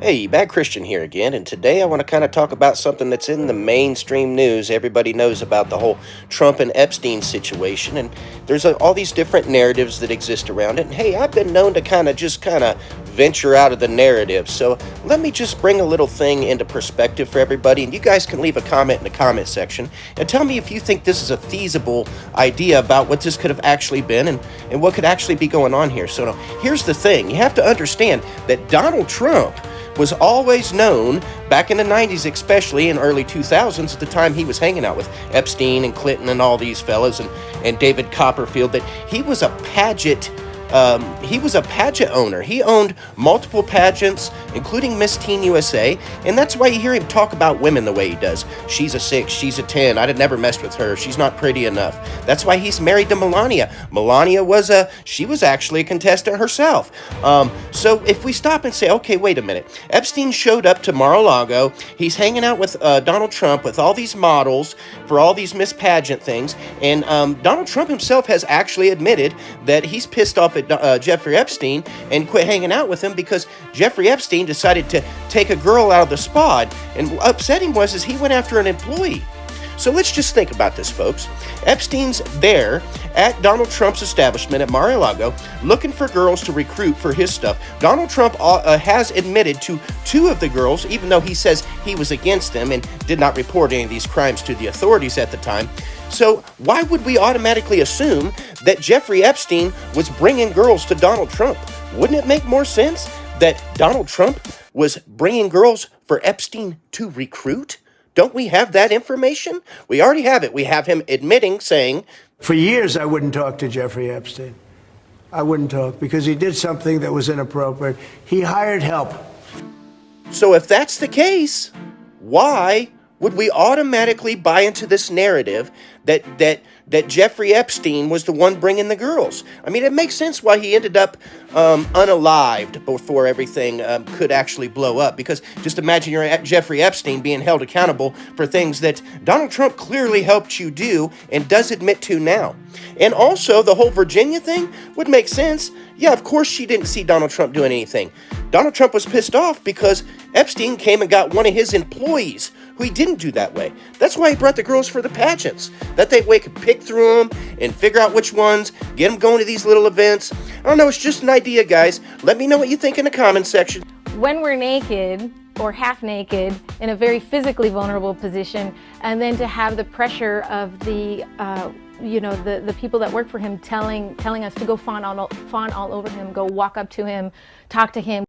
Hey, Bad Christian here again, and today I want to kind of talk about something that's in the mainstream news. Everybody knows about the whole Trump and Epstein situation, and there's all these different narratives that exist around it. And hey, I've been known to kind of venture out of the narrative. So let me just bring a little thing into perspective for everybody, and you guys can leave a comment in the comment section and tell me if you think this is a feasible idea about what this could have actually been and what could actually be going on here. So now, here's the thing: you have to understand that Donald Trump was always known back in the 90s, especially in early 2000s, at the time he was hanging out with Epstein and Clinton and all these fellas and David Copperfield, that he was a pageant owner. He owned multiple pageants, including Miss Teen USA, and that's why you hear him talk about women the way he does. She's a 6, she's a 10, I'd have never messed with her, she's not pretty enough. That's why he's married to Melania. Melania she was actually a contestant herself. So if we stop and say, okay, wait a minute, Epstein showed up to Mar-a-Lago, he's hanging out with Donald Trump with all these models for all these Miss Pageant things, and Donald Trump himself has actually admitted that he's pissed off at Jeffrey Epstein and quit hanging out with him because Jeffrey Epstein decided to take a girl out of the spa, and upsetting was is he went after an employee. So let's just think about this, folks. Epstein's there at Donald Trump's establishment at Mar-a-Lago looking for girls to recruit for his stuff. Donald Trump has admitted to 2 of the girls, even though he says he was against them and did not report any of these crimes to the authorities at the time. So why would we automatically assume that Jeffrey Epstein was bringing girls to Donald Trump? Wouldn't it make more sense that Donald Trump was bringing girls for Epstein to recruit? Don't we have that information? We already have it. We have him admitting, saying, For years, I wouldn't talk to Jeffrey Epstein. I wouldn't talk because he did something that was inappropriate. He hired help. so if that's the case, why would we automatically buy into this narrative that Jeffrey Epstein was the one bringing the girls? I mean, it makes sense why he ended up unalived before everything could actually blow up. Because just imagine you're at Jeffrey Epstein being held accountable for things that Donald Trump clearly helped you do and does admit to now. And also, the whole Virginia thing would make sense. Yeah, of course she didn't see Donald Trump doing anything. Donald Trump was pissed off because Epstein came and got one of his employees who he didn't do that way. That's why he brought the girls for the pageants. That way could pick through them and figure out which ones, get them going to these little events. I don't know, it's just an idea, guys. Let me know what you think in the comments section. When we're naked or half naked in a very physically vulnerable position, and then to have the pressure of the people that work for him telling us to go fawn all over him, go walk up to him, talk to him.